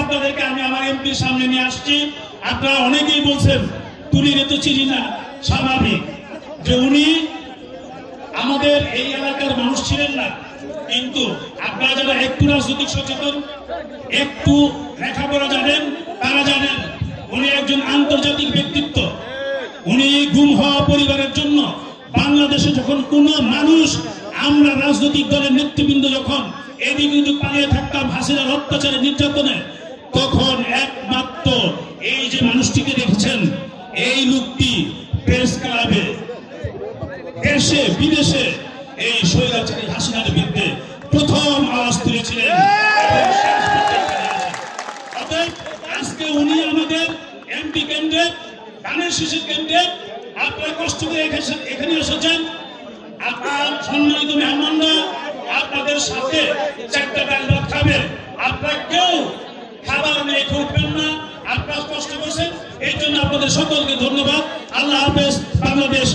আপনাদেরকে আমি আমার এমপির সামনে নিয়ে আসছি। আপনারা অনেকেই বলছেন তুলিরে তো চিনি না, স্বাভাবিক যে উনি আমাদের এই এলাকার মানুষ ছিলেন না, কিন্তু আপনারা যারা একটু রাজনৈতিক সচেতন, একটু লেখাপড়া জানেন, তারা জানেন উনি একজন আন্তর্জাতিক ব্যক্তিত্ব। উনি গুম হওয়া পরিবারের জন্য বাংলাদেশে যখন কোন মানুষ, আমরা রাজনৈতিক দলের নেতৃবৃন্দ যখন এদিক ওদিক পালিয়ে থাকতাম হাসিনার অত্যাচারে, নির্যাতনে, তখন একমাত্র এই যে মানুষটিকে দেখেছেন, এই লোকটি প্রেস ক্লাবে দেশে বিদেশে এই স্বৈরাচারী হাসিনার বিরুদ্ধে প্রথম আওয়াজ তুলেছিলেন। অতএব আজকে উনি আমাদের এমপি ক্যান্ডিডেট, ধানের শীষের ক্যান্ডিডেট। আপনারা কষ্ট করে এখানে এসেছেন, আপনার সম্মানিত মেহমানরা আপনাদের সাথে 4টা ডাল ভাত খাবে, আপনারা কেউ খাবার নিয়ে উঠবেন না, আপনারা কষ্ট করছেন, এই জন্য আপনাদের সকলকে ধন্যবাদ। আল্লাহ হাফেজ। বাংলাদেশ